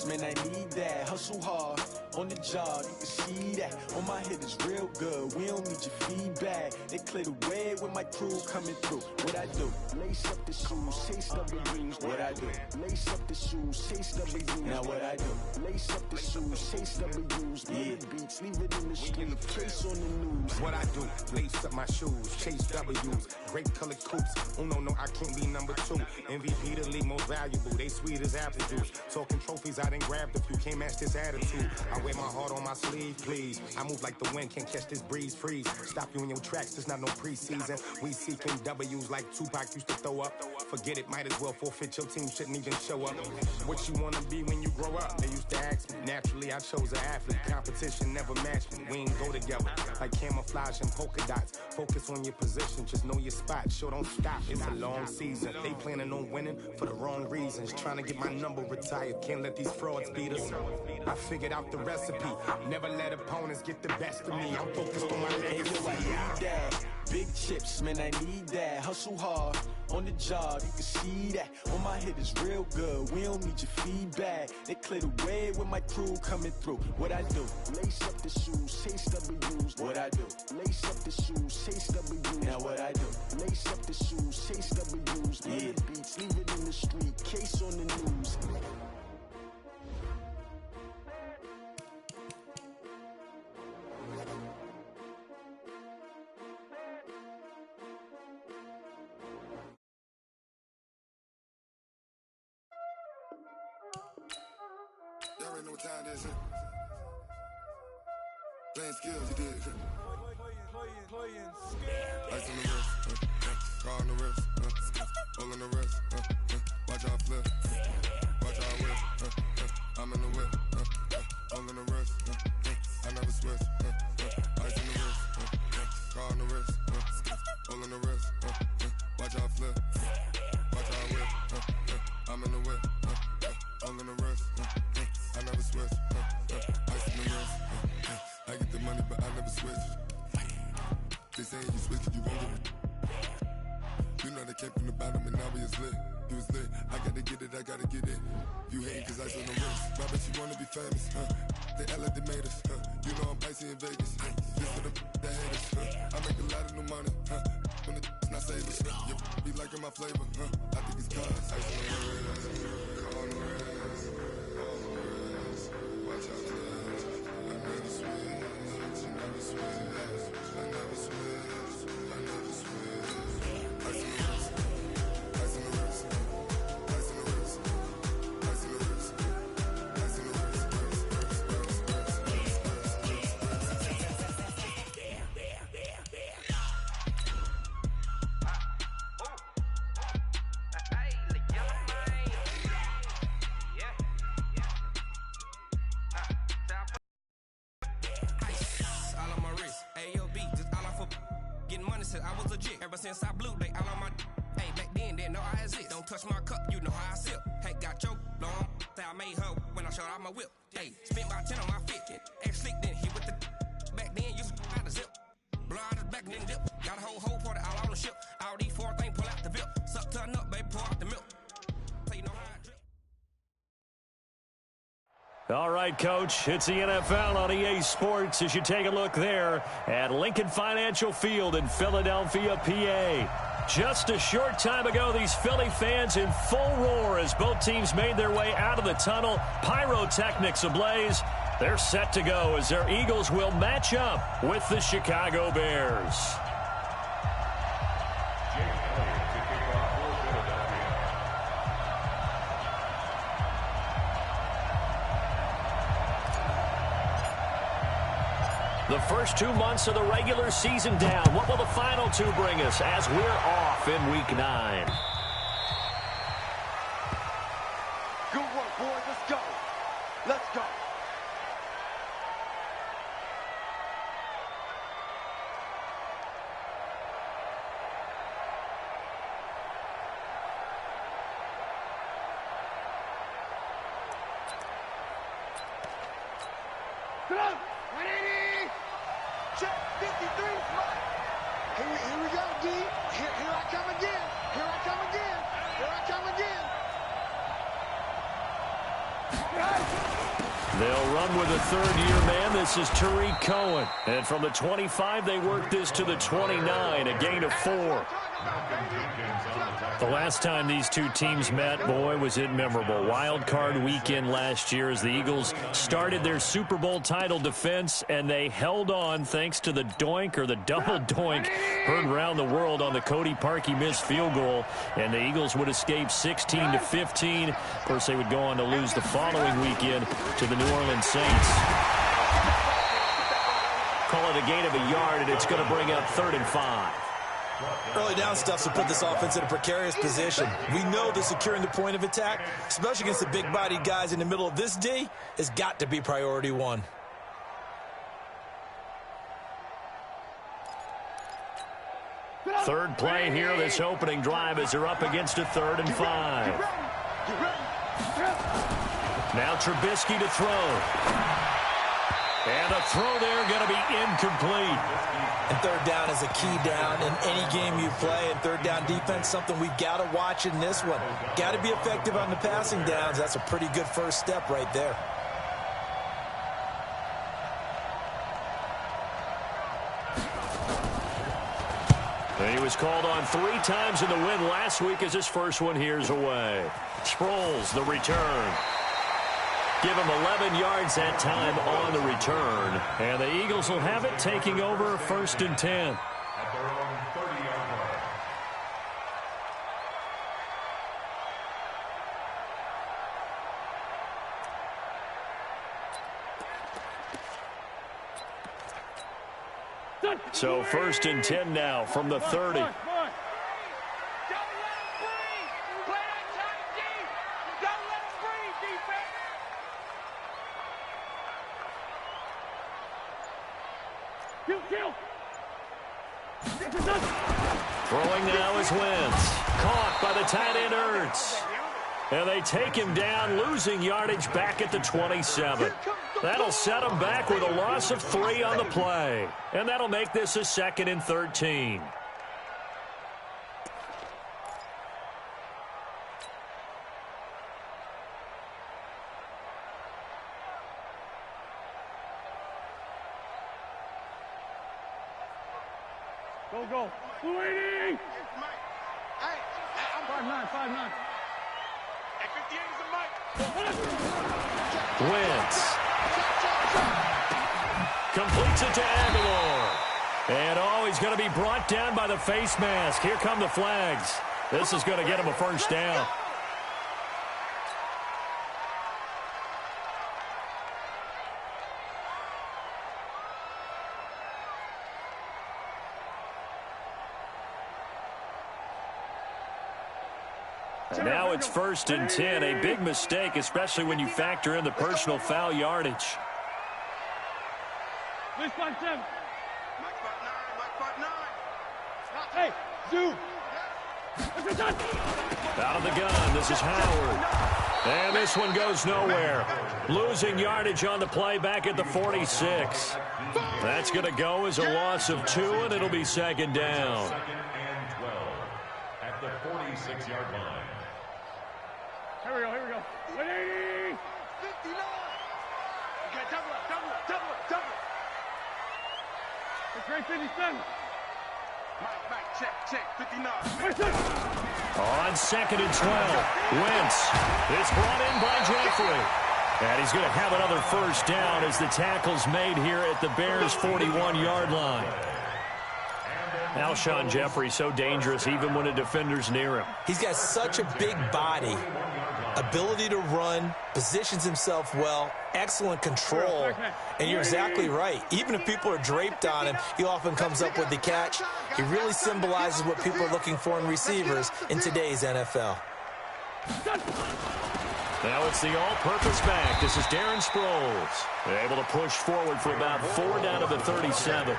chips, man, I need that. Hustle hard, on the job, you can see that. On my head is real good, we don't need your feedback. They clear the way with my crew coming through. What I do? Lace up the shoes, chase W's. What I do? Lace up the shoes, chase W's. Now what I do? Lace up the shoes, chase W's. Yeah. Beats, leave it in the street, case on the news. What I do? Lace up my shoes, chase W's. Great colored coops. Oh no, I can't be number 2. MVP the league most valuable. They sweet as apple juice. Talking trophies, I didn't grab the few. Can't match this attitude. I wear my heart on my sleeve, please. I move like the wind, can't catch this breeze. Freeze. Stop you in your tracks. There's not no preseason. We seeking W's like Tupac used to throw up. Forget it, might as well forfeit. Your team shouldn't even show up. What you wanna be when you grow up? They used to ask me. Naturally, I chose an athlete. Competition never matched me. We ain't go together like camouflage and polka dots. Focus on your position, just know your spot. Sure, don't stop. It's a long season. They planning on winning for the wrong reasons. Trying to get my number retired. Can't let these frauds beat us. I figured out the recipe. Never let opponents get the best of me. I'm focused on my legacy. I need that. Big chips, man, I need that. Hustle hard, on the job, you can see that. On my head is real good, we don't need your feedback. They clear the way with my crew coming through. What I do? Lace up the shoes, chase W's. What I do? Lace up the shoes, chase W's. Now what I do? Lace up the shoes, chase W's. Yeah. Beats, leave it in the street, case on the news. Y'all already know what time it is. Playing skills, you did. Ice on the wrist, car on the wrist, all on the wrist, watch out flip, watch out whip, I'm in the whip, all on the wrist, I never switch, ice on the wrist, car on the wrist, all on the wrist, watch out flip, watch out whip, I'm in the whip, all on the wrist, I never switch, ice on the wrist, I get the money but I never switch. They saying you switch it, you won't get it. You know they came from the bottom and now we is lit. You was lit, I gotta get it, I gotta get it. You hating cause ice on the wrist. I bet you wanna be famous, They act like they made us, You know I'm icy in Vegas, Just for the haters, I make a lot of new money, When the not savers, You be liking my flavor, I think it's cause ice on the wrist, car on the wrist, all on the wrist, watch out for this. I never switch, you never switch. I never switch, I never switch. Ice on the wrist, ice on the wrist, ice on the wrist, ice on the wrist, ice on the wrist, I was legit. Ever since I blew, they all on my. Hey, back then, didn't know I exist. Don't touch my cup, you know how I sip. Hey, got your long. Say I made her when I showed out my whip. Hey, spent about 10 on my fit. Ex-slick, then hit with the. Back then, used to out the zip. Blow out his back, then dip. Got a whole party all on the ship. All these 4 things, pull out the VIP. Suck, turn up, baby, pour out the milk. So you know how I drip. All right, Coach, it's the NFL on EA Sports as you take a look there at Lincoln Financial Field in Philadelphia, PA. Just a short time ago, these Philly fans in full roar as both teams made their way out of the tunnel. Pyrotechnics ablaze. They're set to go as their Eagles will match up with the Chicago Bears. The first 2 months of the regular season down. What will the final 2 bring us as we're off in Week 9? Good work, boys. Let's go. Let's go. Come on. Check 53. Here we go, D. Here I come again. Here I come again. Here I come again. They'll run with a third-year man. This is Tariq Cohen. And from the 25, they work this to the 29, a gain of 4. The last time these two teams met, boy, was it memorable. Wild card weekend last year as the Eagles started their Super Bowl title defense, and they held on thanks to the doink or the double doink heard around the world on the Cody Parkey missed field goal, and the Eagles would escape 16-15. Of course, they would go on to lose the following weekend to the New Orleans Saints. Call it a gain of a yard, and it's going to bring up 3rd and 5. Early down stuff to put this offense in a precarious position. We know that securing the point of attack, especially against the big-bodied guys in the middle of this D, has got to be priority 1. Third play here, this opening drive as they're up against a 3rd and 5. Now Trubisky to throw. And a throw there going to be incomplete. And 3rd down is a key down in any game you play. And 3rd down defense, something we've got to watch in this one. Got to be effective on the passing downs. That's a pretty good first step right there. He was called on 3 times in the win last week as his first one here's away. Sproles, the return. Give him 11 yards that time on the return. And the Eagles will have it, taking over 1st and 10. At their own 30-yard line. So 1st and 10 now from the 30. Throwing now is Wentz. Caught by the tight end Ertz. And they take him down, losing yardage back at the 27. That'll set him back with a loss of 3 on the play. And that'll make this a 2nd and 13. Go. 280. Hey, I'm 5'9". At 58 is a mic. Wentz. Completes it to Aguilar. And he's going to be brought down by the face mask. Here come the flags. This is going to get him a 1st down. And now it's 1st and 10, a big mistake, especially when you factor in the personal foul yardage. Mike 5'9". Hey, Zoo. Out of the gun, this is Howard. And this one goes nowhere. Losing yardage on the play back at the 46. That's going to go as a loss of 2, and it'll be 2nd down. 2nd and 12 at the 46-yard line. Here we go. 180. 59. Okay, double up. It's right 57. Mike, check. 59. On 2nd and 12, Wentz is brought in by Jeffrey. And he's going to have another 1st down as the tackle's made here at the Bears' 41-yard line. Alshon Jeffrey so dangerous even when a defender's near him. He's got such a big body, ability to run, positions himself well, excellent control, and you're exactly right. Even if people are draped on him, he often comes up with the catch. He really symbolizes what people are looking for in receivers in today's NFL. Now it's the all-purpose back. This is Darren Sproles. Able to push forward for about 4 down to the 37.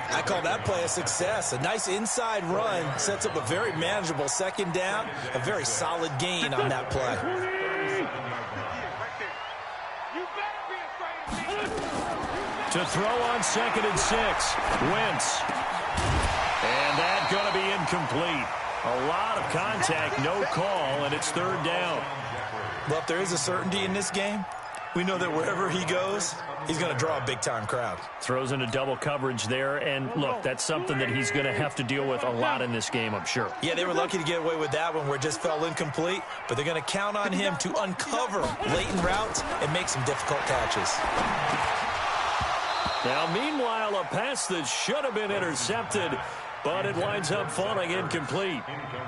I call that play a success. A nice inside run sets up a very manageable 2nd down. A very solid gain on that play. To throw on 2nd and 6. Wentz. And that's going to be incomplete. A lot of contact, no call, and it's 3rd down. Well, if there is a certainty in this game, we know that wherever he goes, he's going to draw a big-time crowd. Throws into double coverage there, and look, that's something that he's going to have to deal with a lot in this game, I'm sure. Yeah, they were lucky to get away with that one where it just fell incomplete, but they're going to count on him to uncover latent routes and make some difficult catches. Now, meanwhile, a pass that should have been intercepted, but it winds up falling incomplete.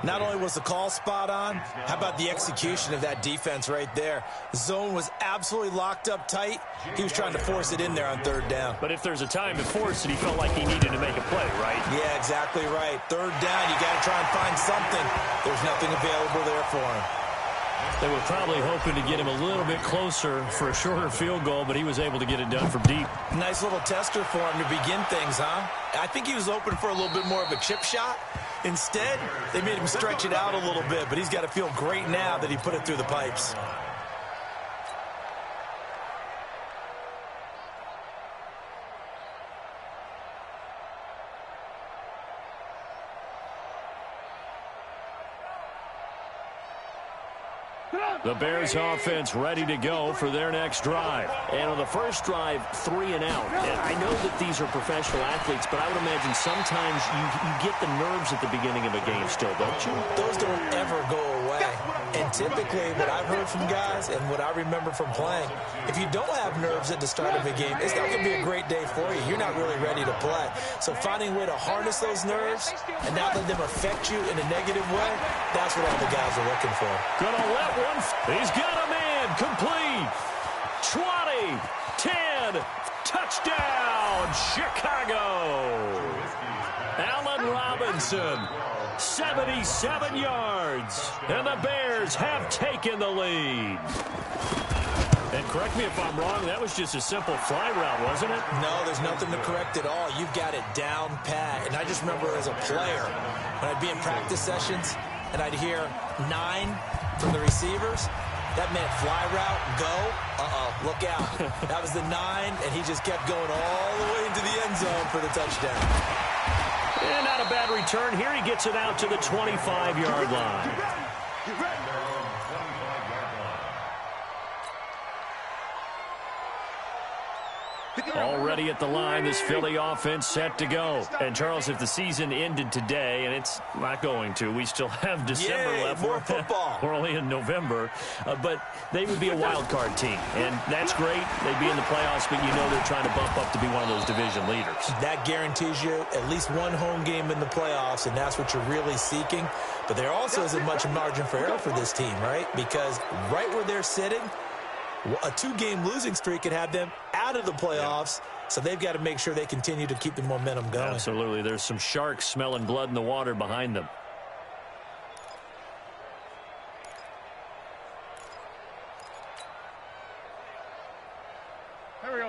Not only was the call spot on, how about the execution of that defense right there? The zone was absolutely locked up tight. He was trying to force it in there on third down. But if there's a time to force it, he felt like he needed to make a play, right? Yeah, exactly right. Third down, you got to try and find something. There's nothing available there for him. They were probably hoping to get him a little bit closer for a shorter field goal, but he was able to get it done from deep. Nice little tester for him to begin things, huh? I think he was open for a little bit more of a chip shot. Instead, they made him stretch it out a little bit, but he's got to feel great now that he put it through the pipes. The Bears offense ready to go for their next drive. And on the first drive, 3 and out. And I know that these are professional athletes, but I would imagine sometimes you get the nerves at the beginning of a game still, don't you? Those don't ever go away. And typically what I've heard from guys and what I remember from playing, if you don't have nerves at the start of a game, it's not going to be a great day for you. You're not really ready to play. So finding a way to harness those nerves and not let them affect you in a negative way, that's what all the guys are looking for. Gonna let one. He's got a man. Complete. 20, 10, touchdown, Chicago. Allen Robinson, 77 yards, and the Bears have taken the lead. And correct me if I'm wrong, that was just a simple fly route, wasn't it? No, there's nothing to correct at all. You've got it down pat. And I just remember as a player, when I'd be in practice sessions, and I'd hear 9 from the receivers, that meant fly route, go, look out. That was the 9, and he just kept going all the way into the end zone for the touchdown. And not a bad return. Here he gets it out to the 25-yard line. Already at the line, this Philly offense set to go. And, Charles, if the season ended today, and it's not going to, we still have December left. More football. We're only in November. But they would be a wild card team. And that's great. They'd be in the playoffs, but you know they're trying to bump up to be one of those division leaders. That guarantees you at least one home game in the playoffs, and that's what you're really seeking. But there also isn't much margin for error for this team, right? Because right where they're sitting, a 2-game losing streak could have them out of the playoffs, so they've got to make sure they continue to keep the momentum going. Absolutely. There's some sharks smelling blood in the water behind them.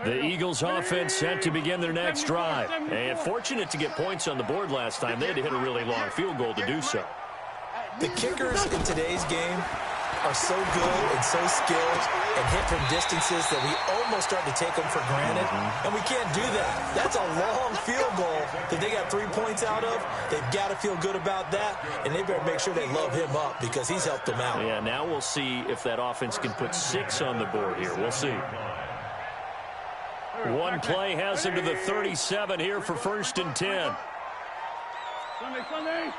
The Eagles offense set to begin their next drive. And fortunate to get points on the board last time. They had to hit a really long field goal to do so. The kickers in today's game are so good and so skilled and hit from distances that we almost start to take them for granted. And we can't do that. That's a long field goal that they got 3 points out of. They've got to feel good about that, and they better make sure they love him up because he's helped them out. Yeah, now we'll see if that offense can put 6 on the board here. We'll see. One play has him to the 37 here for 1st and 10. Sunday.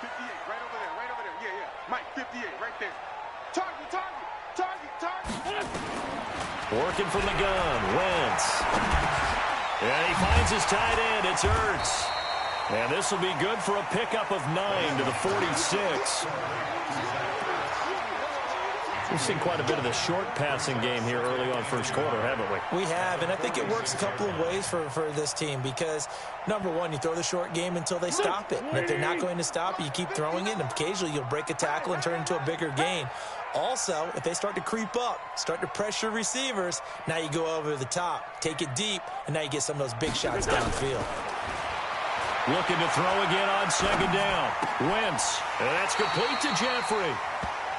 58, right over there. Yeah. Mike, 58, right there. Target. Working from the gun, Wentz. And he finds his tight end, it's Ertz. And this will be good for a pickup of 9 to the 46. We've seen quite a bit of the short passing game here early on first quarter, haven't we? We have, and I think it works a couple of ways for this team because, number one, you throw the short game until they stop it. And if they're not going to stop it, you keep throwing it, and occasionally you'll break a tackle and turn it into a bigger gain. Also, if they start to creep up, start to pressure receivers, now you go over the top, take it deep, and now you get some of those big shots downfield. Looking to throw again on 2nd down. Wentz, and that's complete to Jeffrey.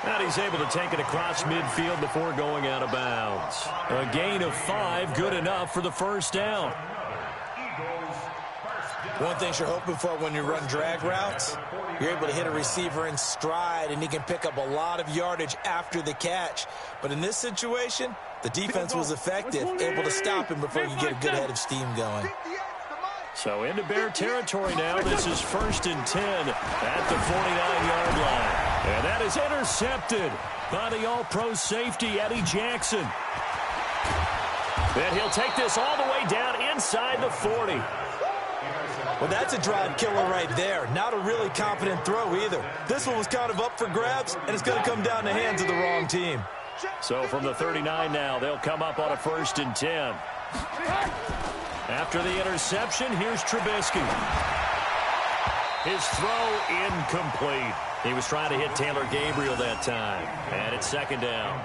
And he's able to take it across midfield before going out of bounds. A gain of 5, good enough for the 1st down. One thing you're hoping for when you run drag routes, You're able to hit a receiver in stride, and he can pick up a lot of yardage after the catch. But in this situation, the defense was effective, able to stop him before you get a good head of steam going. So into Bear territory now. This is 1st and 10 at the 49-yard line. And that is intercepted by the all-pro safety, Eddie Jackson. And he'll take this all the way down inside the 40. Well, that's a drive killer right there. Not a really confident throw either. This one was kind of up for grabs, and it's going to come down the hands of the wrong team. So from the 39 now, they'll come up on a 1st and 10. After the interception, here's Trubisky. His throw incomplete. He was trying to hit Taylor Gabriel that time. And it's 2nd down.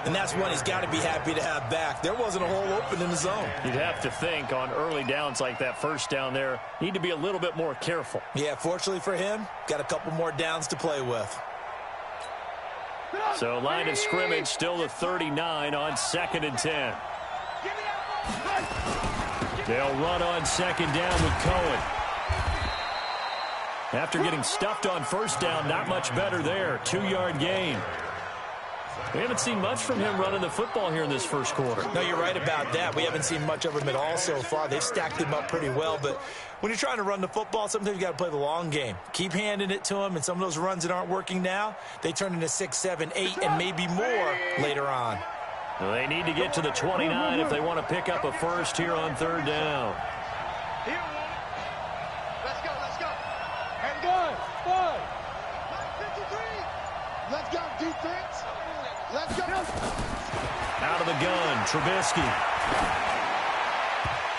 And that's one he's got to be happy to have back. There wasn't a hole open in the zone. You'd have to think on early downs like that 1st down there, need to be a little bit more careful. Yeah, fortunately for him, got a couple more downs to play with. So line of scrimmage still the 39 on 2nd and 10. They'll run on 2nd down with Cohen. After getting stuffed on 1st down, not much better there. 2-yard gain. We haven't seen much from him running the football here in this 1st quarter. No, you're right about that. We haven't seen much of him at all so far. They've stacked him up pretty well, but when you're trying to run the football, sometimes you got to play the long game. Keep handing it to him, and some of those runs that aren't working now, they turn into 6, 7, 8, and maybe more later on. Well, they need to get to the 29 if they want to pick up a 1st here on 3rd down. Let's go. And good. 53. Let's go, defense. Let's go. Out of the gun, Trubisky.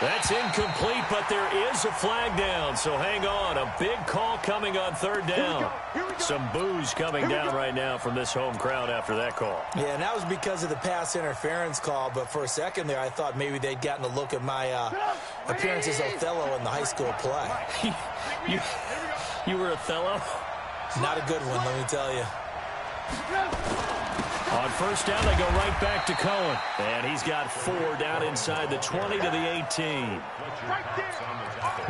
That's incomplete, but there is a flag down, so hang on. A big call coming on 3rd down. Some boos coming down right now from this home crowd after that call. Yeah, and that was because of the pass interference call, but for a second there, I thought maybe they'd gotten a look at my appearance as Othello in the high school play. You were Othello? Not a good one, let me tell you. On 1st down, they go right back to Cohen. And he's got 4 down inside the 20 to the 18.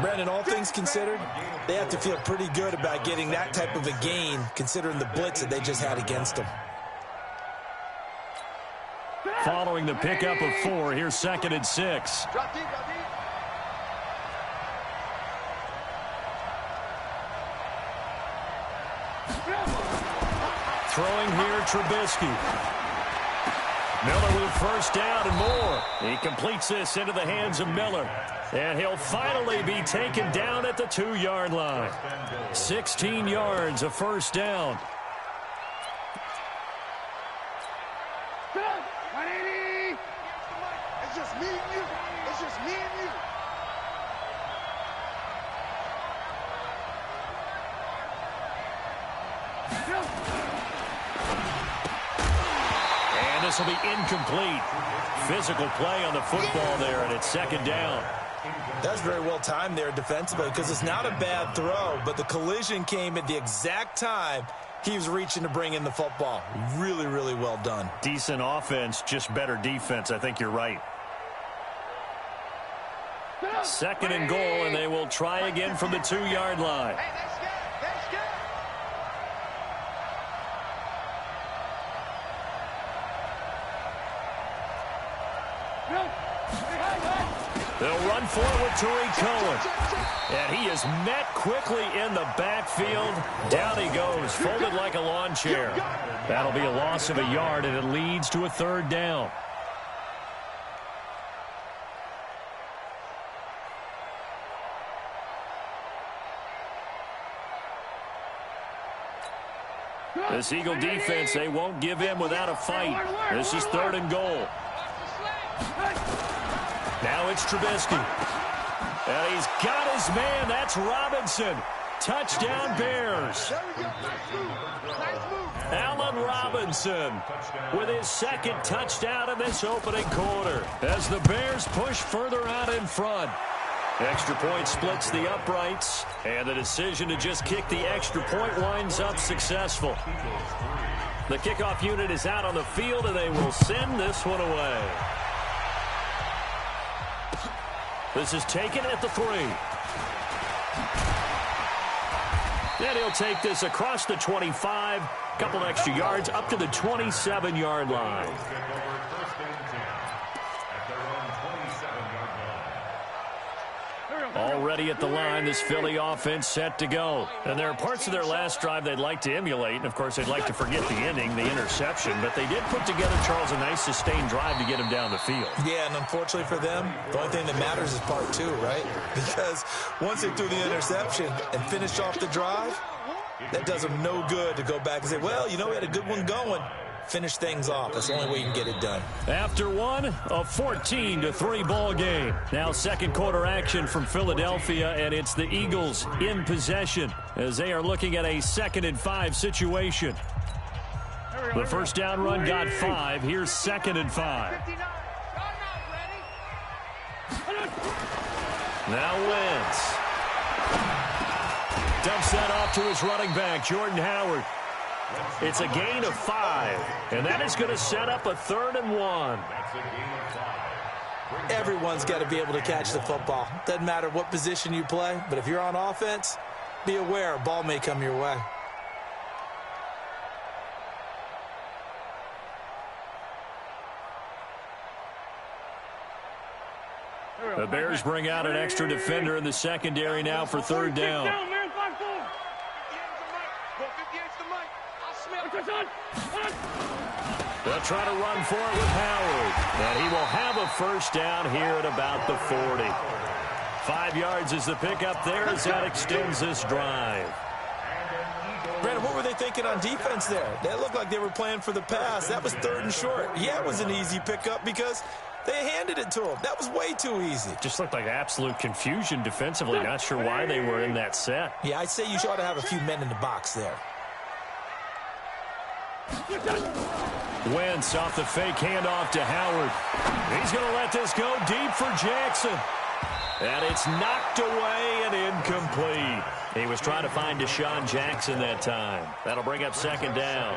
Brandon, all things considered, they have to feel pretty good about getting that type of a gain, considering the blitz that they just had against them. Following the pickup of 4, here's 2nd and 6. Throwing here, Trubisky. Miller with 1st down and more. He completes this into the hands of Miller. And he'll finally be taken down at the 2-yard line. 16 yards, a 1st down. It's just me and you. It's just me and you. And this will be incomplete. Physical play on the football there, and it's 2nd down. That's very well timed there defensively because it's not a bad throw, but the collision came at the exact time he was reaching to bring in the football. Really, really well done. Decent offense, just better defense. I think you're right. 2nd and goal, and they will try again from the 2-yard line. They'll run forward with Tariq Cohen. And he is met quickly in the backfield. Down he goes, folded like a lawn chair. That'll be a loss of a yard, and it leads to a 3rd down. This Eagle defense, they won't give in without a fight. This is 3rd and goal. Now it's Trubisky. And he's got his man. That's Robinson. Touchdown, Bears. Allen Robinson with his 2nd touchdown in this opening quarter as the Bears push further out in front. Extra point splits the uprights, and the decision to just kick the extra point winds up successful. The kickoff unit is out on the field, and they will send this one away. This is taken at the 3. And he'll take this across the 25, a couple extra yards, up to the 27-yard line. Already at the line, this Philly offense set to go. And there are parts of their last drive they'd like to emulate, and, of course, they'd like to forget the inning, the interception. But they did put together, Charles, a nice sustained drive to get him down the field. Yeah, and unfortunately for them, the only thing that matters is part two, right? Because once they threw the interception and finished off the drive, that does them no good to go back and say, well, you know, we had a good one going. Finish things off. That's the only way you can get it done. After one, a 14-3 ball game. Now second quarter action from Philadelphia, and it's the Eagles in possession as they are looking at a 2nd and 5 situation. The first down run got 5. Here's 2nd and 5. Now Wentz dumps that off to his running back, Jordan Howard. It's a gain of 5, and that is going to set up a 3rd and 1. Everyone's got to be able to catch the football. Doesn't matter what position you play, but if you're on offense, be aware a ball may come your way. The Bears bring out an extra defender in the secondary now for 3rd down. They'll try to run for it with Howard. And he will have a first down here at about the 40. 5 yards is the pickup there as that extends this drive. Brandon, what were they thinking on defense there? They looked like they were playing for the pass. That was 3rd and short. Yeah, it was an easy pickup because they handed it to him. That was way too easy. Just looked like absolute confusion defensively. Not sure why they were in that set. Yeah, I'd say you ought to have a few men in the box there. Wentz off the fake handoff to Howard. He's going to let this go deep for Jackson. And it's knocked away and incomplete. He was trying to find Deshaun Jackson that time. That'll bring up 2nd down.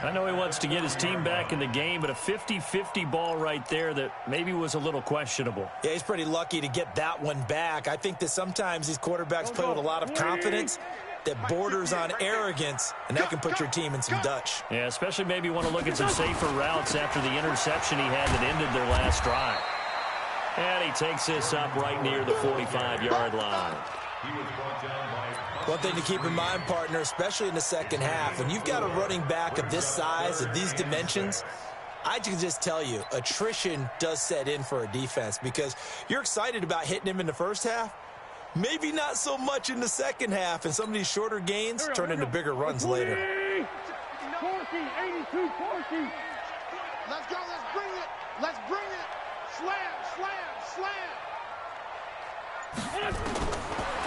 I know he wants to get his team back in the game, but a 50-50 ball right there that maybe was a little questionable. Yeah, he's pretty lucky to get that one back. I think that sometimes these quarterbacks play with a lot of confidence that borders on arrogance, and that can put your team in some Dutch. Yeah, especially maybe want to look at some safer routes after the interception he had that ended their last drive. And he takes this up right near the 45-yard line. One thing to keep in mind, partner, especially in the second half, when you've got a running back of this size, of these dimensions, I can just tell you, attrition does set in for a defense because you're excited about hitting him in the first half. Maybe not so much in the second half, and some of these shorter gains turn into bigger runs later. 40, 82, 40. Let's go, let's bring it. Let's bring it. Slam, slam, slam.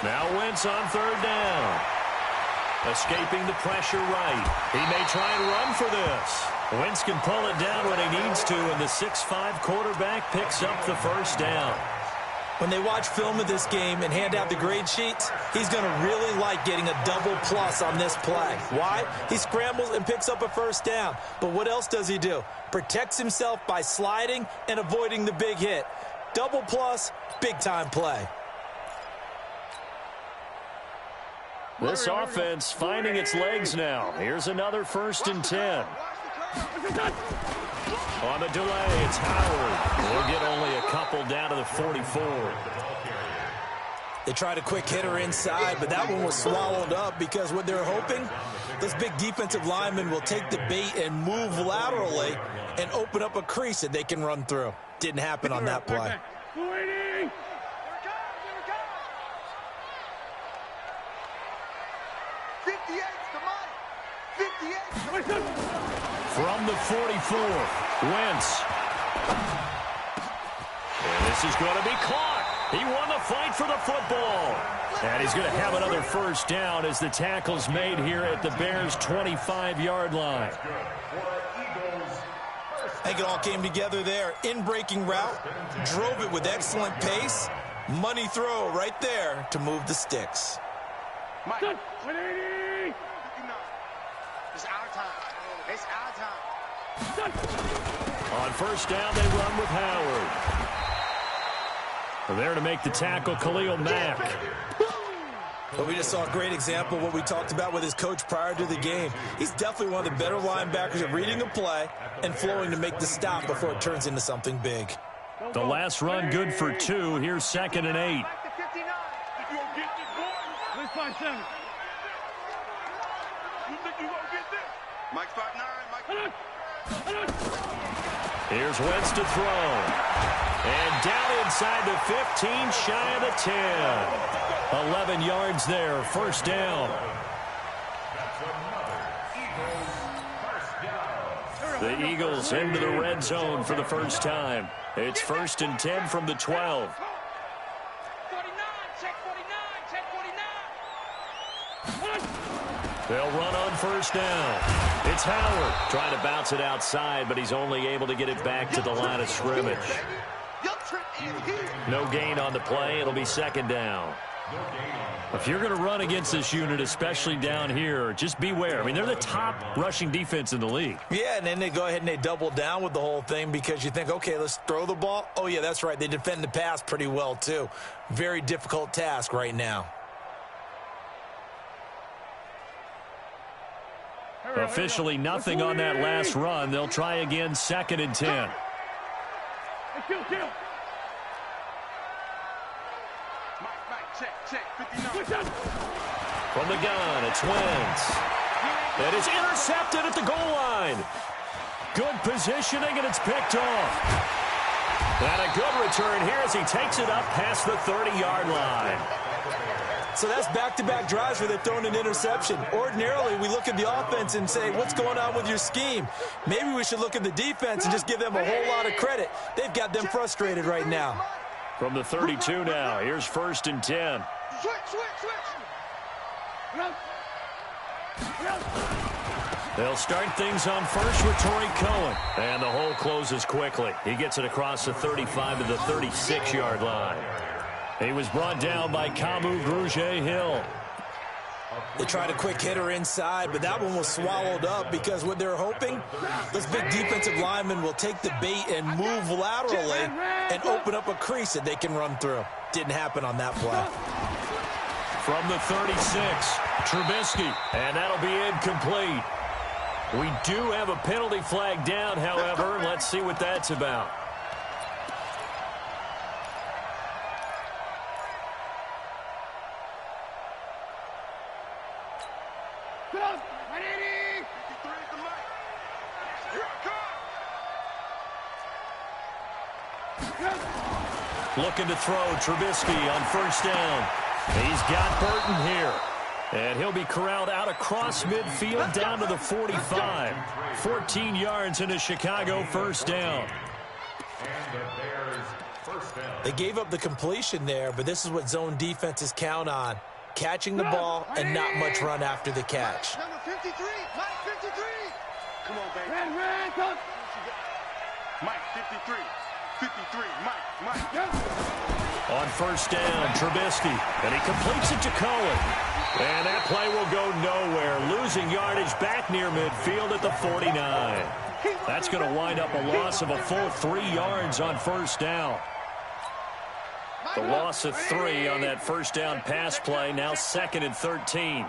Now Wentz on 3rd down. Escaping the pressure right. He may try and run for this. Wentz can pull it down when he needs to, and the 6'5" quarterback picks up the first down. When they watch film of this game and hand out the grade sheets, he's going to really like getting a double plus on this play. Why? He scrambles and picks up a first down. But what else does he do? Protects himself by sliding and avoiding the big hit. Double plus, big-time play. This offense finding its legs now. Here's another 1st and 10. On the delay, it's Howard. We'll get only a couple down to the 44. They tried a quick hitter inside, but that one was swallowed up because what they're hoping, this big defensive lineman will take the bait and move laterally and open up a crease that they can run through. Didn't happen on that play. 58 to Mike. 58. From the 44, Wentz. And this is going to be caught. He won the fight for the football. And he's going to have another first down as the tackle's made here at the Bears' 25-yard line. I think it all came together there. In-breaking route, drove it with excellent pace. Money throw right there to move the sticks. Mike. 180. It's our time. It's our time. On first down, they run with Howard. There to make the tackle, Khalil Mack. But we just saw a great example of what we talked about with his coach prior to the game. He's definitely one of the better linebackers at reading a play and flowing to make the stop before it turns into something big. The last run good for 2. Here's 2nd and 8. Mike 5'9", Mike. Here's Wentz to throw. And down inside the 15, shy of the 10. 11 yards there, first down. The Eagles into the red zone for the first time. It's 1st and 10 from the 12. 49, check 49, check 49. They'll run on first down. It's Howard trying to bounce it outside, but he's only able to get it back to the line of scrimmage. No gain on the play. It'll be 2nd down. If you're going to run against this unit, especially down here, just beware. I mean, they're the top rushing defense in the league. Yeah, and then they go ahead and they double down with the whole thing because you think, okay, let's throw the ball. Oh, yeah, that's right. They defend the pass pretty well, too. Very difficult task right now. Officially nothing on that last run. They'll try again, 2nd and 10. From the gun, it's Wentz. It is intercepted at the goal line. Good positioning, and it's picked off. And a good return here as he takes it up past the 30-yard line. So that's back-to-back drives where they've thrown an interception. Ordinarily, we look at the offense and say, what's going on with your scheme? Maybe we should look at the defense and just give them a whole lot of credit. They've got them frustrated right now. From the 32 now, here's 1st and 10. They'll start things on first with Torrey Cohen. And the hole closes quickly. He gets it across the 35 to the 36-yard line. He was brought down by Kamu Grugier-Hill. They tried a quick hitter inside, but that one was swallowed up because what they're hoping, those big defensive linemen will take the bait and move laterally and open up a crease that they can run through. Didn't happen on that play. From the 36, Trubisky, and that'll be incomplete. We do have a penalty flag down, however. Let's see what that's about. Looking to throw, Trubisky on first down. He's got Burton here. And he'll be corralled out across midfield down to the 45. 14 yards into Chicago, first down. They gave up the completion there, but this is what zone defenses count on. Catching the ball and not much run after the catch. Number 53, Mike 53. Come on, baby. Mike 53. 53, Mike. On first down, Trubisky, and he completes it to Cohen. And that play will go nowhere, losing yardage back near midfield at the 49. That's going to wind up a loss of a full 3 yards on first down. The loss of 3 on that first down pass play, now 2nd and 13.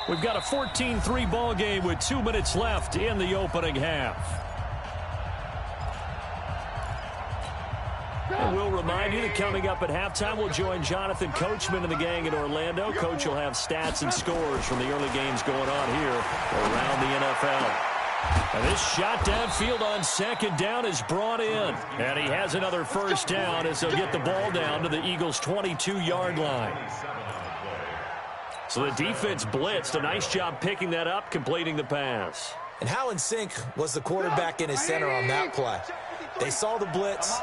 We've got a 14-3 ball game with 2 minutes left in the opening half. And we'll remind you that coming up at halftime, we'll join Jonathan Coachman and the gang in Orlando. Coach will have stats and scores from the early games going on here around the NFL. And this shot downfield on 2nd down is brought in. And he has another first down as they'll get the ball down to the Eagles' 22-yard line. So the defense blitzed. A nice job picking that up, completing the pass. And how in sync was the quarterback in his center on that play? They saw the blitz,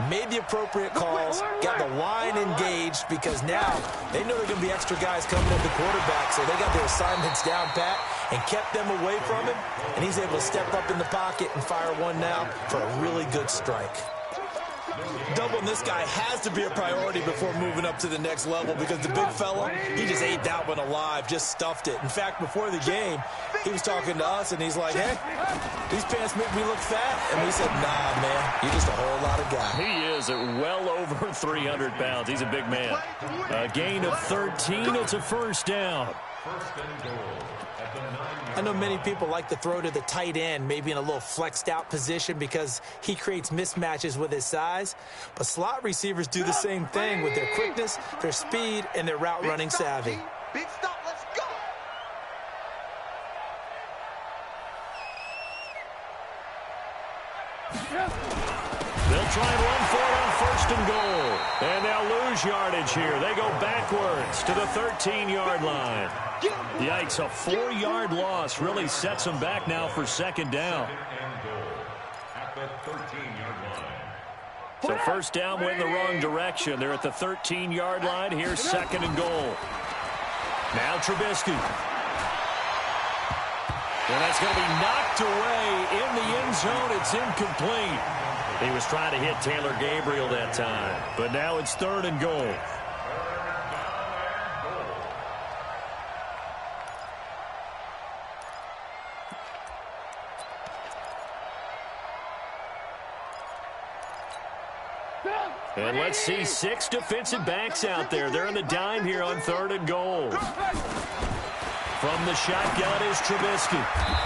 made the appropriate calls, got the line engaged because now they know there are going to be extra guys coming at the quarterback, so they got their assignments down pat and kept them away from him, and he's able to step up in the pocket and fire one now for a really good strike. Doubling this guy has to be a priority before moving up to the next level because the big fella, he just ate that one alive, just stuffed it. In fact, before the game, he was talking to us, and he's like, hey, these pants make me look fat. And we said, nah, man, you're just a whole lot of guy. He is at well over 300 pounds. He's a big man. A gain of 13. It's a first down. First and goal at the 9-yard. I know many people like to throw to the tight end, maybe in a little flexed out position because he creates mismatches with his size. But slot receivers do the same thing with their quickness, their speed, and their route running savvy. Big stop, let's go. They'll try and run for it on first and goal. And they'll lose yardage here. They go backwards to the 13-yard line. Yikes, a 4-yard loss really sets them back now for second down. Second and goal at the 13-yard line. So first down went in the wrong direction. They're at the 13-yard line. Here's second and goal. Now Trubisky. And that's going to be knocked away in the end zone. It's incomplete. He was trying to hit Taylor Gabriel that time. But now it's third and goal. And let's see 6 defensive backs out there. They're in the dime here on third and goal. From the shotgun is Trubisky.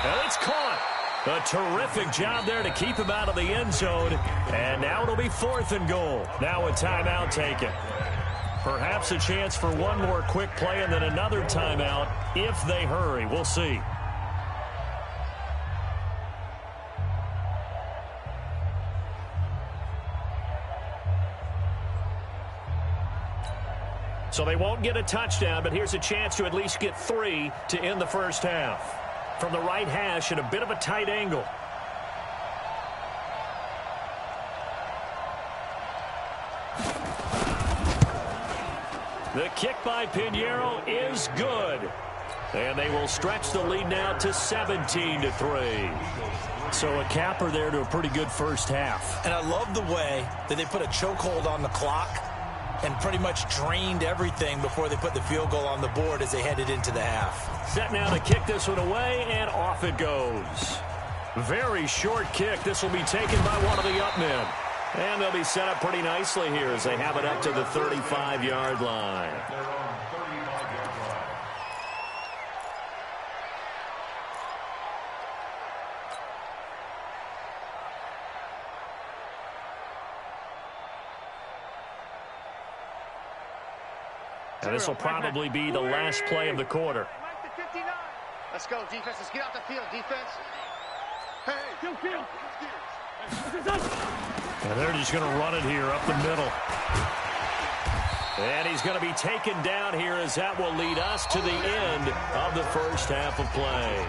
And it's caught. A terrific job there to keep him out of the end zone. And now it'll be fourth and goal. Now a timeout taken. Perhaps a chance for one more quick play and then another timeout if they hurry. We'll see. So they won't get a touchdown, but here's a chance to at least get 3 to end the first half. From the right hash at a bit of a tight angle. The kick by Pinheiro is good. And they will stretch the lead now to 17-3. So a capper there to a pretty good first half. And I love the way that they put a chokehold on the clock and pretty much drained everything before they put the field goal on the board as they headed into the half. Set now to kick this one away, and off it goes. Very short kick. This will be taken by one of the up men. And they'll be set up pretty nicely here as they have it up to the 35-yard line. They're on 35-yard line. And this will probably be the last play of the quarter. Let's go, defense. Let's get out the field, defense. Hey, field. And they're just going to run it here up the middle. And he's going to be taken down here as that will lead us to the end of the first half of play.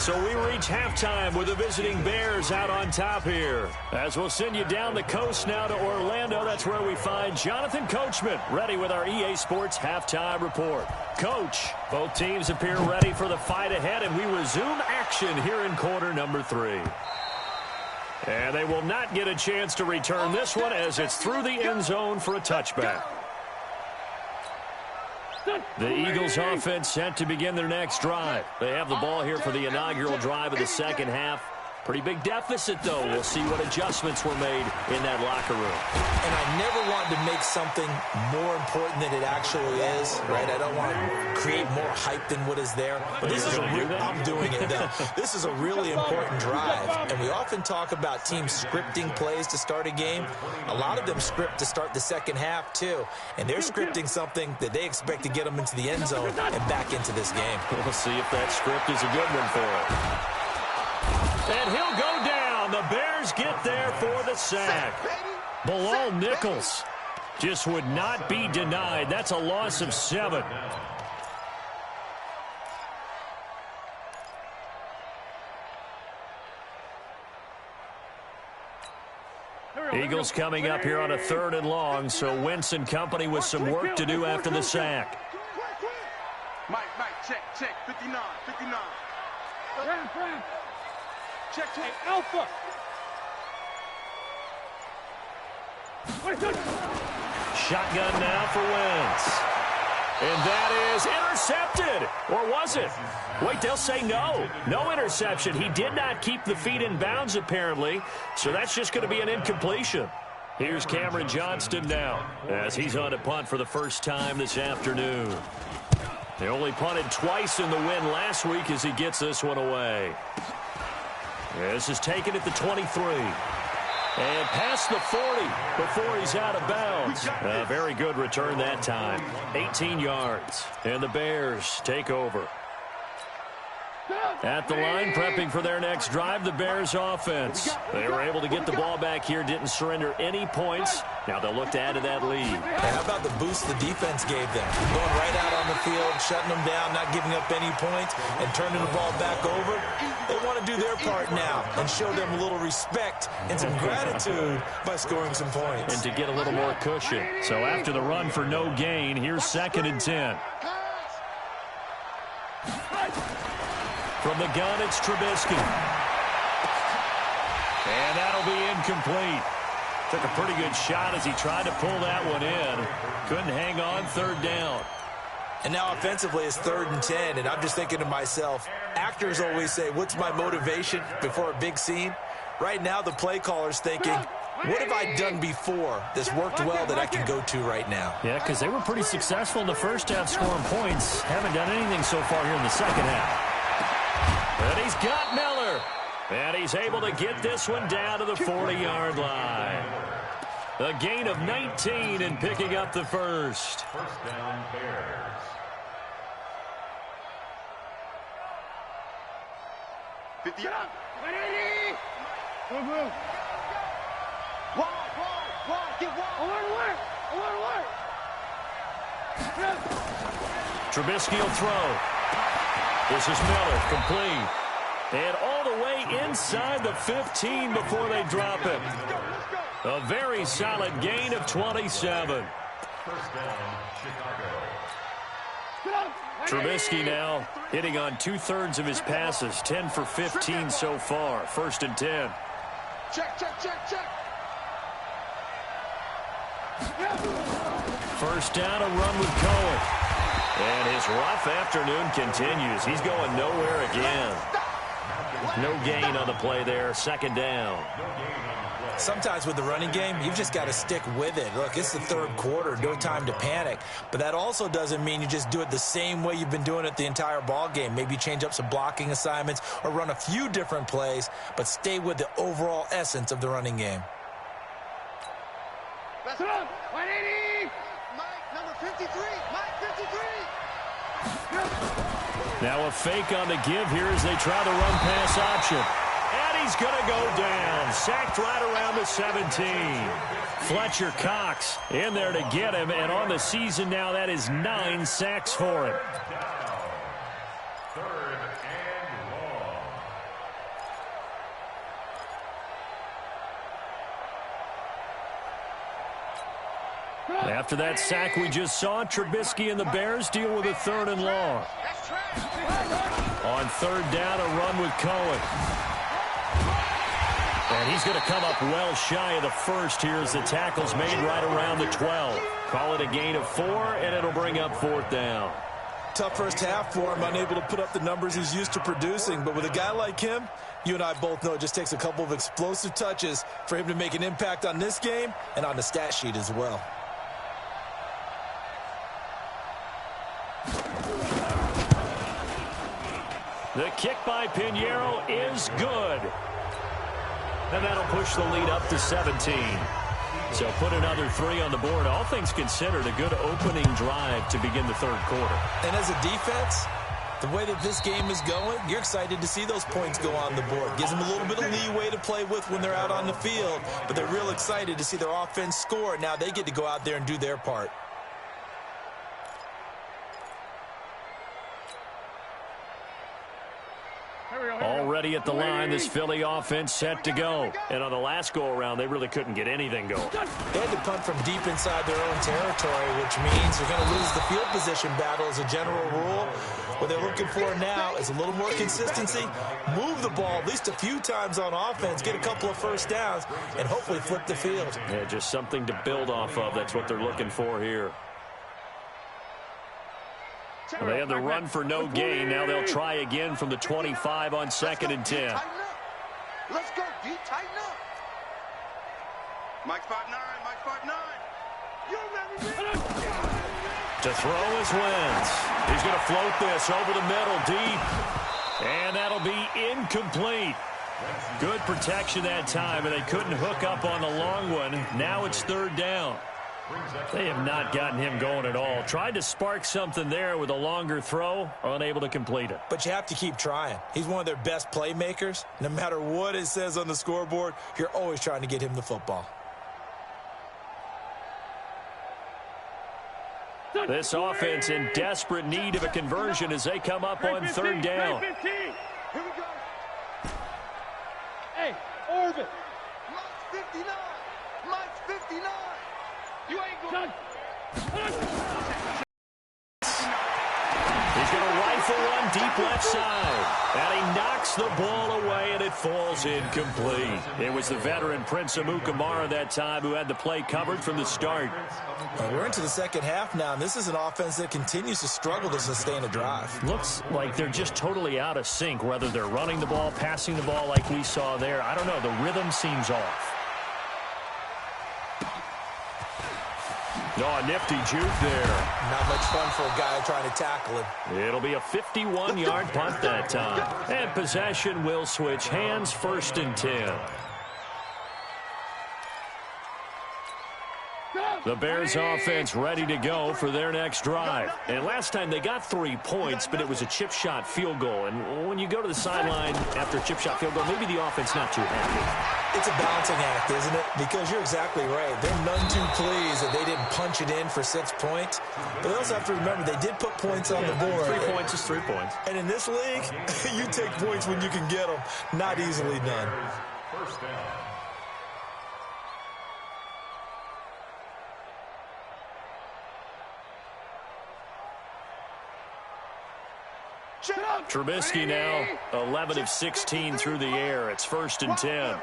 So we reach halftime with the visiting Bears out on top here. As we'll send you down the coast now to Orlando. That's where we find Jonathan Coachman ready with our EA Sports halftime report. Coach, both teams appear ready for the fight ahead, and we resume action here in quarter number 3. And they will not get a chance to return this one as it's through the end zone for a touchback. The Eagles offense set to begin their next drive. They have the ball here for the inaugural drive of the second half. Pretty big deficit, though. We'll see what adjustments were made in that locker room. And I never wanted to make something more important than it actually is, right? I don't want to create more hype than what is there. But this is I'm doing it now. This is a really important drive. And we often talk about teams scripting plays to start a game. A lot of them script to start the second half, too. And they're scripting something that they expect to get them into the end zone and back into this game. We'll see if that script is a good one for it. And he'll go down. The Bears get there for the sack. Bilal Nichols just would not be denied. That's a loss of 7. Eagles coming up here on a 3rd and long, so Wentz and company with some work to do after the sack. Mike, check, 59. Check, Alpha. Shotgun now for Wentz. And that is intercepted. Or was it? Wait, they'll say no. No interception. He did not keep the feet in bounds, apparently. So that's just going to be an incompletion. Here's Cameron Johnston now as he's on to punt for the first time this afternoon. They only punted twice in the win last week as he gets this one away. This is taken at the 23. And past the 40 before he's out of bounds. A very good return that time. 18 yards. And the Bears take over. At the line, prepping for their next drive, the Bears offense. They were able to get the ball back here, didn't surrender any points. Now they'll look to add to that lead. Hey, how about the boost the defense gave them? Going right out on the field, shutting them down, not giving up any points, and turning the ball back over. They want to do their part now and show them a little respect and some gratitude by scoring some points. And to get a little more cushion. So after the run for no gain, here's 2nd and 10. From the gun, it's Trubisky. And that'll be incomplete. Took a pretty good shot as he tried to pull that one in. Couldn't hang on, 3rd down. And now offensively it's 3rd and 10, and I'm just thinking to myself, actors always say, what's my motivation before a big scene? Right now the play caller's thinking, what have I done before that's worked well that I can go to right now? Yeah, because they were pretty successful in the first half scoring points. Haven't done anything so far here in the second half. And he's got Miller. And he's able to get this one down to the 40-yard line. A gain of 19 and picking up the first. First down, Bears. Trubisky will throw. This is Miller, complete. And all the way inside the 15 before they drop him. A very solid gain of 27. First down, Chicago. Trubisky now hitting on 2/3 of his passes, 10 for 15 so far. 1st and 10. Check. First down, a run with Cohen. And his rough afternoon continues. He's going nowhere again. No gain on the play there. 2nd down. Sometimes with the running game, you've just got to stick with it. Look, it's the 3rd quarter, no time to panic. But that also doesn't mean you just do it the same way you've been doing it the entire ball game. Maybe change up some blocking assignments or run a few different plays, but stay with the overall essence of the running game. Let's go. 180. Mike, number 53. Mike, 53. Now a fake on the give here as they try the run-pass option. And he's going to go down. Sacked right around the 17. Fletcher Cox in there to get him. And on the season now, that is 9 sacks for him. 3rd and long. After that sack we just saw, Trubisky and the Bears deal with a 3rd and long. On 3rd down, a run with Cohen. And he's going to come up well shy of the first here as the tackle's made right around the 12. Call it a gain of 4, and it'll bring up 4th down. Tough first half for him, unable to put up the numbers he's used to producing. But with a guy like him, you and I both know it just takes a couple of explosive touches for him to make an impact on this game and on the stat sheet as well. The kick by Pinheiro is good. And that'll push the lead up to 17. So put another 3 on the board. All things considered, a good opening drive to begin the 3rd quarter. And as a defense, the way that this game is going, you're excited to see those points go on the board. Gives them a little bit of leeway to play with when they're out on the field. But they're real excited to see their offense score. Now they get to go out there and do their part. Already at the line, this Philly offense set to go. And on the last go-around, they really couldn't get anything going. They had to punt from deep inside their own territory, which means they're going to lose the field position battle as a general rule. What they're looking for now is a little more consistency, move the ball at least a few times on offense, get a couple of first downs, and hopefully flip the field. Yeah, just something to build off of. That's what they're looking for here. Well, they have the run for no gain. Now they'll try again from the 25 on 2nd and 10. Let's go, D. Tighten up. Mike 5'9", Mike 5'9". You ready? To throw is Wentz. He's going to float this over the middle deep. And that'll be incomplete. Good protection that time, and they couldn't hook up on the long one. Now it's 3rd down. They have not gotten him going at all. Tried to spark something there with a longer throw, unable to complete it. But you have to keep trying. He's one of their best playmakers. No matter what it says on the scoreboard, you're always trying to get him the football. This offense in desperate need of a conversion as they come up on 3rd down. Here we go. Hey, Orbit. Mike's 59. Mike's 59. You ain't going. He's going to rifle one deep left side. And he knocks the ball away, and it falls incomplete. It was the veteran Prince Amukamara that time who had the play covered from the start. Well, we're into the second half now, and this is an offense that continues to struggle to sustain a drive. Looks like they're just totally out of sync, whether they're running the ball, passing the ball like we saw there. I don't know. The rhythm seems off. Oh, a nifty juke there. Not much fun for a guy trying to tackle him. It'll be a 51-yard punt that time. And possession will switch hands, 1st and 10. The Bears offense ready to go for their next drive. And last time they got 3 points, but it was a chip shot field goal. And when you go to the sideline after a chip shot field goal, maybe the offense not too happy. It's a balancing act, isn't it? Because you're exactly right. They're none too pleased that they didn't punch it in for 6 points. But they also have to remember they did put points on the board. 3 points is 3 points. And in this league, you take points when you can get them. Not easily done. 1st down. Trubisky now 11 of 16 through the air. It's 1st and 10.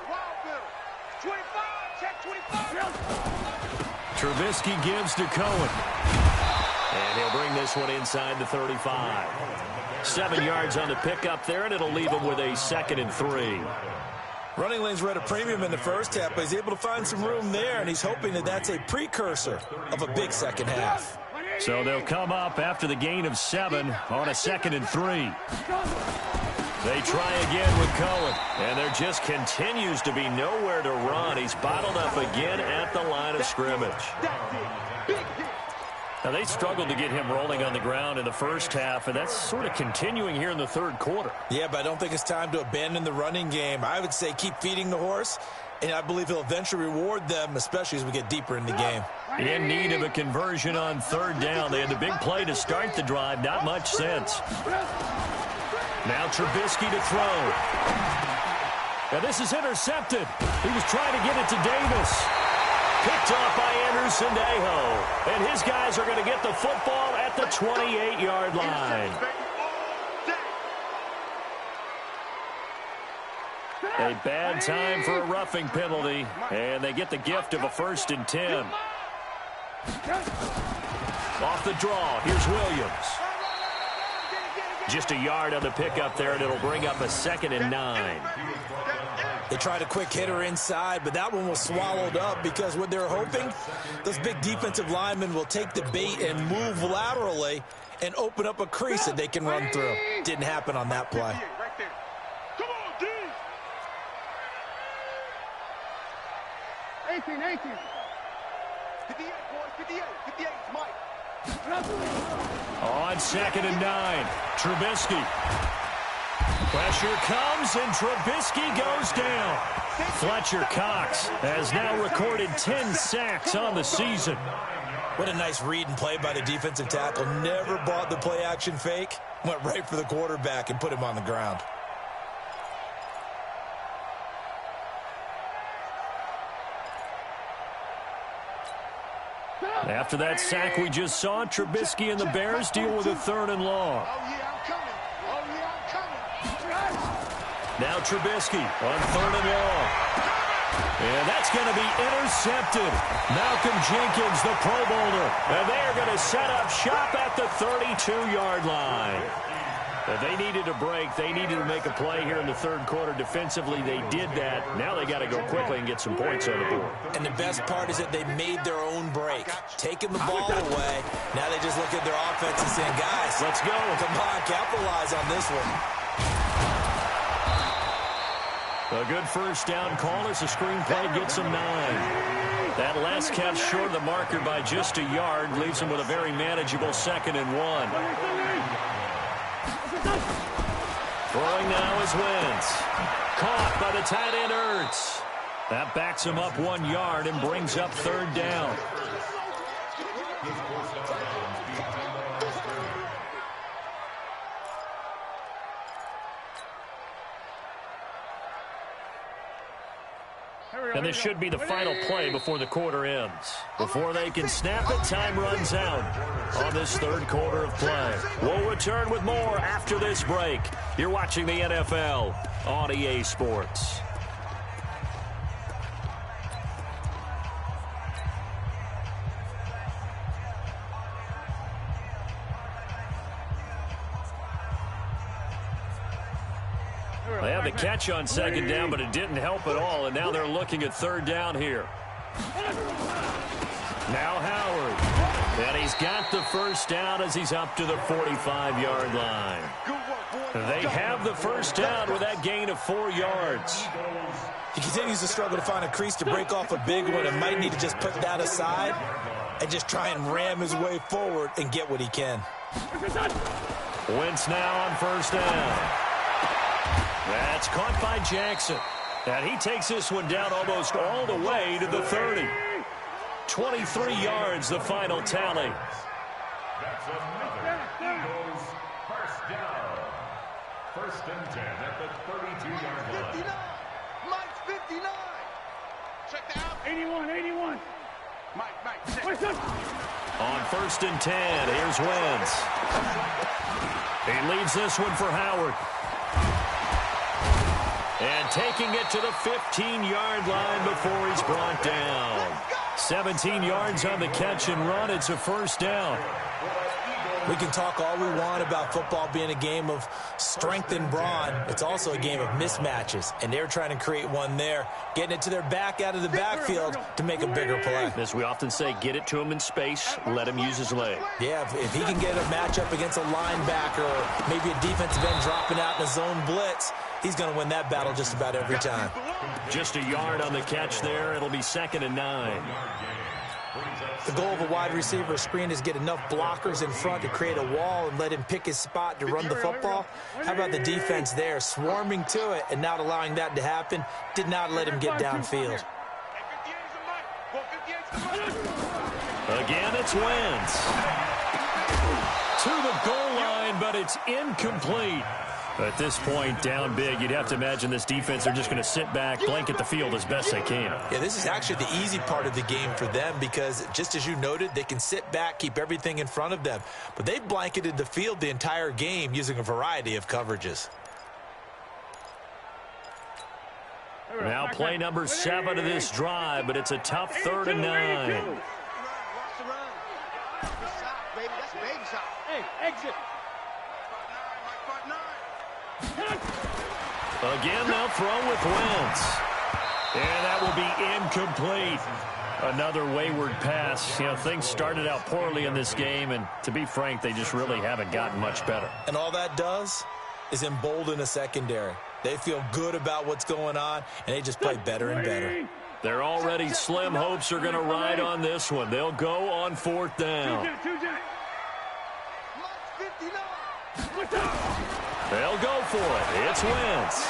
Trubisky gives to Cohen. And he'll bring this one inside the 35. 7 yards on the pickup there, and it'll leave him with a 2nd and 3. Running lanes were at a premium in the first half, but he's able to find some room there, and he's hoping that that's a precursor of a big second half. So they'll come up after the gain of 7 on a 2nd and 3. They try again with Cohen, and there just continues to be nowhere to run. He's bottled up again at the line of scrimmage. Now, they struggled to get him rolling on the ground in the first half, and that's sort of continuing here in the 3rd quarter. Yeah, but I don't think it's time to abandon the running game. I would say keep feeding the horse, and I believe he'll eventually reward them, especially as we get deeper in the game. In need of a conversion on 3rd down. They had the big play to start the drive. Not much sense. Now Trubisky to throw. Now this is intercepted. He was trying to get it to Davis. Picked off by Anderson Aho. And his guys are going to get the football at the 28-yard line. A bad time for a roughing penalty. And they get the gift of a 1st and 10. Off the draw, here's Williams. Just a yard on the pickup there, and it'll bring up a 2nd and 9. They tried a quick hitter inside, but that one was swallowed up because what they're hoping, those big defensive linemen will take the bait and move laterally and open up a crease that they can run through. Didn't happen on that play. Come on, D. 18. 58, boys, 58. 58 is Mike. On 2nd and 9, Trubisky. Pressure comes, and Trubisky goes down. Fletcher Cox has now recorded 10 sacks on the season. What a nice read and play by the defensive tackle. Never bought the play-action fake. Went right for the quarterback and put him on the ground. After that sack we just saw, Trubisky and the Bears deal with a 3rd and long. Now Trubisky on 3rd and long. And that's going to be intercepted. Malcolm Jenkins, the Pro Bowler. And they are going to set up shop at the 32-yard line. If they needed a break, they needed to make a play here in the 3rd quarter. Defensively, they did that. Now they got to go quickly and get some points on the board. And the best part is that they made their own break, taking the ball away. Now they just look at their offense and saying, guys, let's go. Come on, capitalize on this one. A good first down call as the screenplay gets them 9. That last catch short of the marker by just a yard leaves them with a very manageable 2nd and 1. Throwing now is Wentz. Caught by the tight end Ertz. That backs him up 1 yard and brings up 3rd down. And this should be the final play before the quarter ends. Before they can snap it, time runs out on this 3rd quarter of play. We'll return with more after this break. You're watching the NFL on EA Sports. They had the catch on 2nd down, but it didn't help at all, and now they're looking at 3rd down here. Now Howard. And he's got the first down as he's up to the 45-yard line. They have the first down with that gain of 4 yards. He continues to struggle to find a crease to break off a big one and might need to just put that aside and just try and ram his way forward and get what he can. Wentz now on first down. That's caught by Jackson. And he takes this one down almost all the way to the 30. 23 yards, the final tally. That's another Eagles first down. 1st and 10 at the 32-yard line. Mike's 59. Check that out. 81. Mike, check. On 1st and 10, here's Wentz. He leaves this one for Howard. And taking it to the 15-yard line before he's brought down. 17 yards on the catch and run. It's a first down. We can talk all we want about football being a game of strength and brawn. It's also a game of mismatches, and they're trying to create one there, getting it to their back out of the backfield to make a bigger play. As we often say, get it to him in space, let him use his leg. Yeah, if he can get a matchup against a linebacker or maybe a defensive end dropping out in a zone blitz, he's going to win that battle just about every time. Just a yard on the catch there. It'll be 2nd and 9. The goal of a wide receiver screen is get enough blockers in front to create a wall and let him pick his spot to run the football. How about the defense there, swarming to it and not allowing that to happen? Did not let him get downfield. Again, it's Wentz. To the goal line, but it's incomplete. At this point, down big, you'd have to imagine this defense are just going to sit back, blanket the field as best they can. Yeah, this is actually the easy part of the game for them because, just as you noted, they can sit back, keep everything in front of them. But they've blanketed the field the entire game using a variety of coverages. Now play number 7 of this drive, but it's a tough 3rd and 9. Hey, exit. Again, they'll throw with Wentz. And that will be incomplete. Another wayward pass. You know, things started out poorly in this game, and to be frank, they just really haven't gotten much better. And all that does is embolden a secondary. They feel good about what's going on, and they just play better and better. Their already slim hopes are going to ride on this one. They'll go on 4th down. They'll go for it. It's Wentz.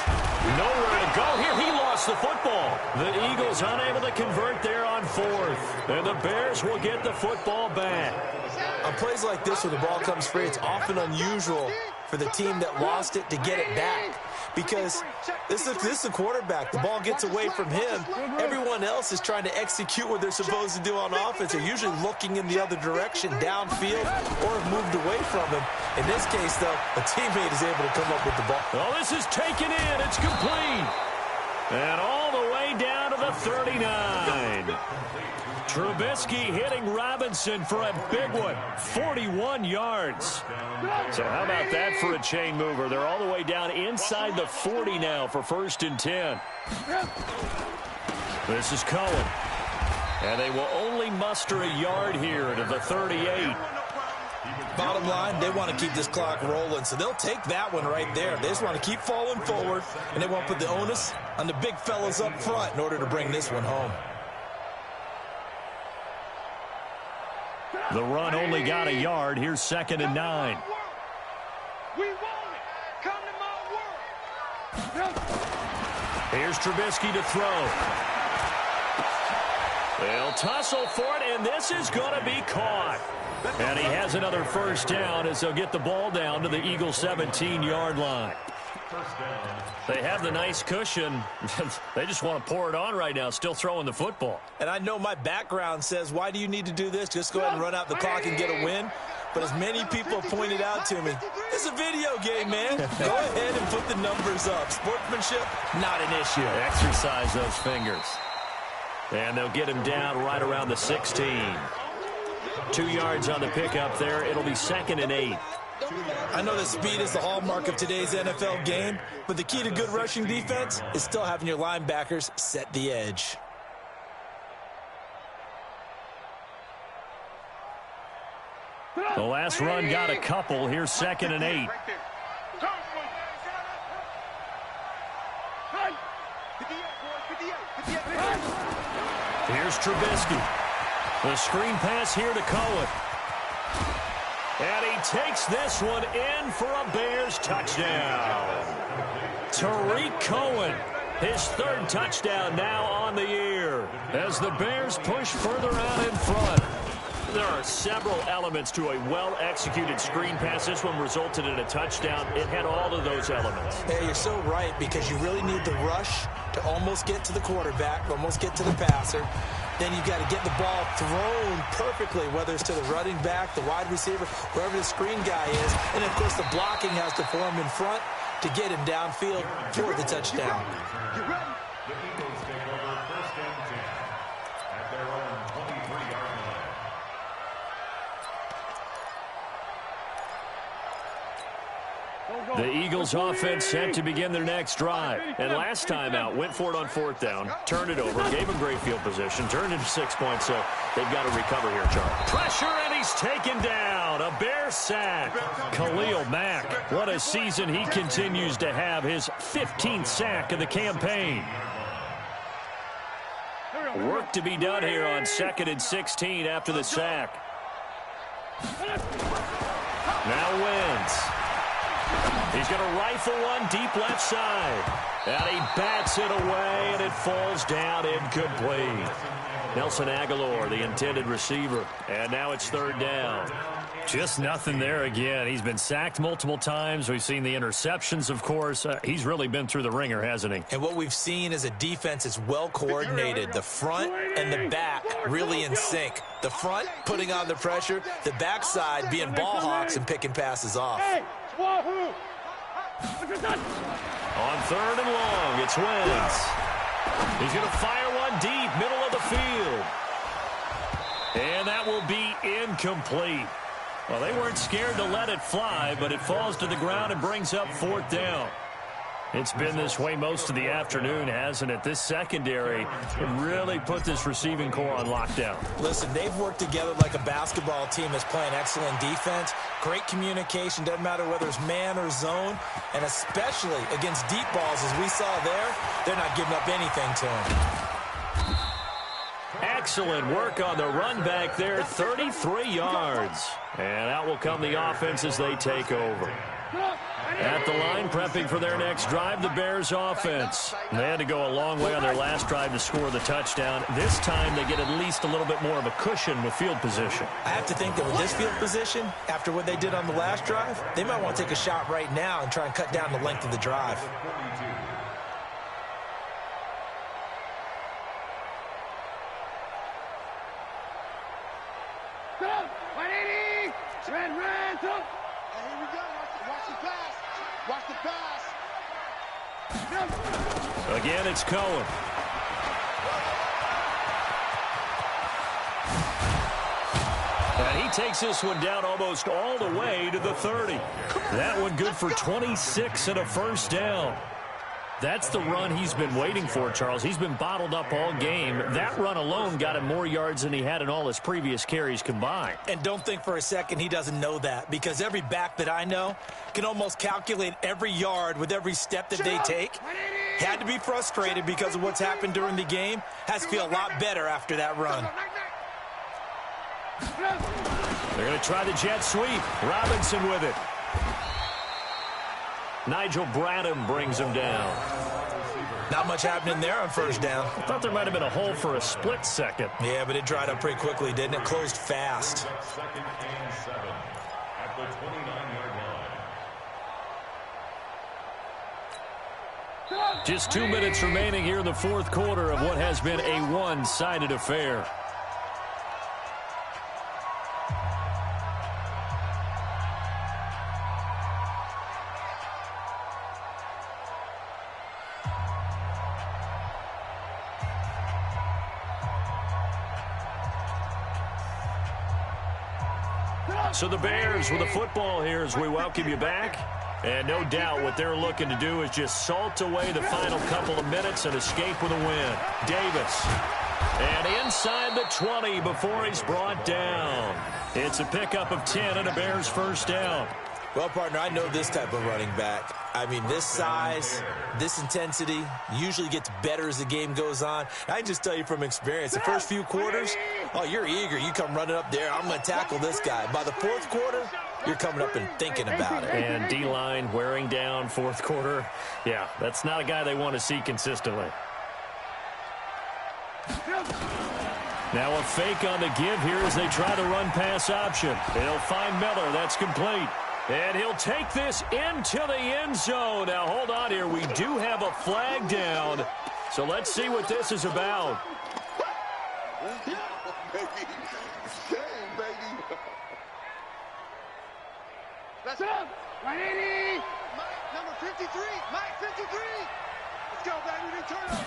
Nowhere to go here. He lost the football. The Eagles unable to convert there on 4th. And the Bears will get the football back. On plays like this where the ball comes free, it's often unusual for the team that lost it to get it back. because this is a quarterback. The ball gets away from him. Everyone else is trying to execute what they're supposed to do on offense. They're usually looking in the other direction, downfield, or have moved away from him. In this case, though, a teammate is able to come up with the ball. Oh, this is taken in. It's complete. And all the way down to the 39. Trubisky hitting Robinson for a big one, 41 yards. So how about that for a chain mover? They're all the way down inside the 40 now for 1st and 10. This is Cohen. And they will only muster a yard here to the 38. Bottom line, they want to keep this clock rolling, so they'll take that one right there. They just want to keep falling forward, and they want to put the onus on the big fellas up front in order to bring this one home. The run only got a yard. Here's 2nd and 9. We want it. Come to my world. Here's Trubisky to throw. They'll tussle for it, and this is going to be caught. And he has another 1st down as they'll get the ball down to the Eagles' 17-yard line. They have the nice cushion. They just want to pour it on right now, still throwing the football. And I know my background says, why do you need to do this? Just go ahead and run out the clock and get a win. But as many people have pointed out to me, it's a video game, man. Go ahead and put the numbers up. Sportsmanship, not an issue. Exercise those fingers. And they'll get him down right around the 16. 2 yards on the pickup there. It'll be 2nd and 8. I know that speed is the hallmark of today's NFL game, but the key to good rushing defense is still having your linebackers set the edge. The last run got a couple. Here's 2nd and 8. Here's Trubisky. The screen pass here to Cohen. And he takes this one in for a Bears touchdown. Tariq Cohen, his 3rd touchdown now on the year. As the Bears push further out in front. There are several elements to a well-executed screen pass. This one resulted in a touchdown. It had all of those elements. Hey, you're so right, because you really need the rush to almost get to the quarterback, almost get to the passer. Then you've got to get the ball thrown perfectly, whether it's to the running back, the wide receiver, wherever the screen guy is. And, of course, the blocking has to form in front to get him downfield for the touchdown. The Eagles take over 1st and 10 at their own 23-yard line. The Eagles offense set to begin their next drive. And last time out, went for it on 4th down, turned it over, gave him great field position, turned into 6 points, so they've got to recover here, Charles. Pressure, and he's taken down. A Bear sack. Khalil Mack, what a season he continues to have, his 15th sack of the campaign. Work to be done here on 2nd and 16 after the sack. Now wins. He's going to rifle one deep left side. And he bats it away, and it falls down incomplete. Nelson Aguilar, the intended receiver. And now it's 3rd down. Just nothing there again. He's been sacked multiple times. We've seen the interceptions, of course. He's really been through the ringer, hasn't he? And what we've seen is a defense is well coordinated. The front and the back really in sync. The front putting on the pressure. The backside being ball hawks and picking passes off. On 3rd and long, it's Wentz. He's going to fire one deep, middle of the field. And that will be incomplete. Well, they weren't scared to let it fly, but it falls to the ground and brings up 4th down. It's been this way most of the afternoon, hasn't it? This secondary really put this receiving core on lockdown. Listen, they've worked together like a basketball team that's playing excellent defense. Great communication, doesn't matter whether it's man or zone. And especially against deep balls, as we saw there, they're not giving up anything to them. Excellent work on the run back there, 33 yards. And out will come the offense as they take over. At the line, prepping for their next drive, the Bears offense. They had to go a long way on their last drive to score the touchdown. This time, they get at least a little bit more of a cushion with field position. I have to think that with this field position, after what they did on the last drive, they might want to take a shot right now and try and cut down the length of the drive. Again, it's Cohen. And he takes this one down almost all the way to the 30. That one good for 26 and a first down. That's the run he's been waiting for, Charles. He's been bottled up all game. That run alone got him more yards than he had in all his previous carries combined. And don't think for a second he doesn't know that, because every back that I know can almost calculate every yard with every step that they take. Had to be frustrated because of what's happened during the game. Has to feel a lot better after that run. They're going to try the jet sweep. Robinson with it. Nigel Bradham brings him down. Not much happening there on first down. I thought there might have been a hole for a split second. Yeah, but it dried up pretty quickly, didn't it? Closed fast. Second and 7 at the 29-yard line. Just 2 minutes remaining here in the fourth quarter of what has been a one-sided affair. So the Bears with the football here as we welcome you back. And no doubt what they're looking to do is just salt away the final couple of minutes and escape with a win. Davis. And inside the 20 before he's brought down. It's a pickup of 10 and a Bears first down. Well, partner, I know this type of running back. I mean, this size, this intensity usually gets better as the game goes on. I can just tell you from experience, the first few quarters, oh, you're eager. You come running up there, I'm going to tackle this guy. By the fourth quarter, you're coming up and thinking about it. And D-line wearing down fourth quarter. Yeah, that's not a guy they want to see consistently. Now a fake on the give here as they try to run pass option. They'll find Miller. That's complete. And he'll take this into the end zone. Now, hold on here. We do have a flag down. So let's see what this is about. Let's go. 180. Mike, number 53. Mike, 53. Let's go, baby. We turn over.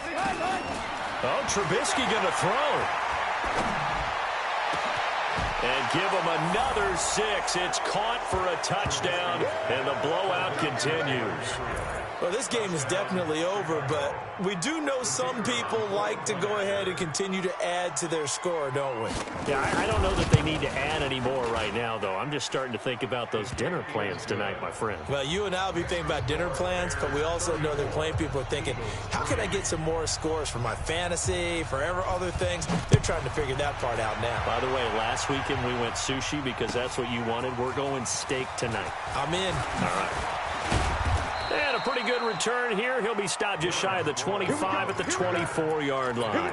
Oh, Trubisky going to throw. And give him another 6. It's caught for a touchdown, and the blowout continues. Well, this game is definitely over, but we do know some people like to go ahead and continue to add to their score, don't we? Yeah, I don't know that they need to add any more right now, though. I'm just starting to think about those dinner plans tonight, my friend. Well, you and I will be thinking about dinner plans, but we also know that playing people are thinking, how can I get some more scores for my fantasy, for other things? They're trying to figure that part out now. By the way, last weekend we went sushi because that's what you wanted. We're going steak tonight. I'm in. All right. And a pretty good return here. He'll be stopped just shy of the 25 at the 24-yard line.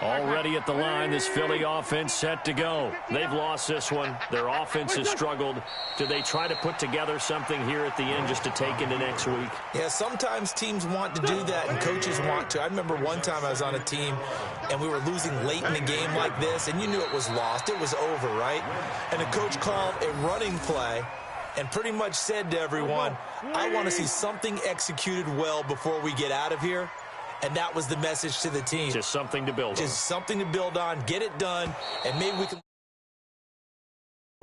Already at the line, this Philly offense set to go. They've lost this one. Their offense has struggled. Do they try to put together something here at the end just to take into next week? Yeah, sometimes teams want to do that and coaches want to. I remember one time I was on a team and we were losing late in the game like this, and you knew it was lost. It was over, right? And the coach called a running play and pretty much said to everyone, I want to see something executed well before we get out of here. And that was the message to the team. Just something to build on. Just something to build on, get it done, and maybe we can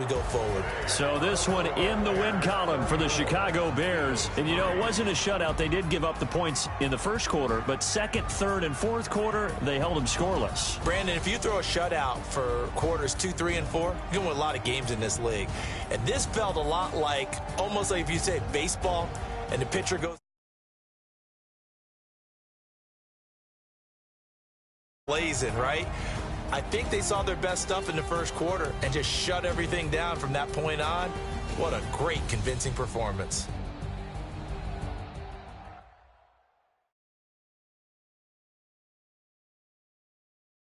go forward. So this one in the win column for the Chicago Bears. And, you know, it wasn't a shutout. They did give up the points in the first quarter, but second, third, and fourth quarter, they held them scoreless. Brandon, if you throw a shutout for quarters 2, 3, and 4, you're going to win a lot of games in this league. And this felt a lot like, almost like if you say baseball, and the pitcher goes blazing, right? I think they saw their best stuff in the first quarter and just shut everything down from that point on. What a great, convincing performance.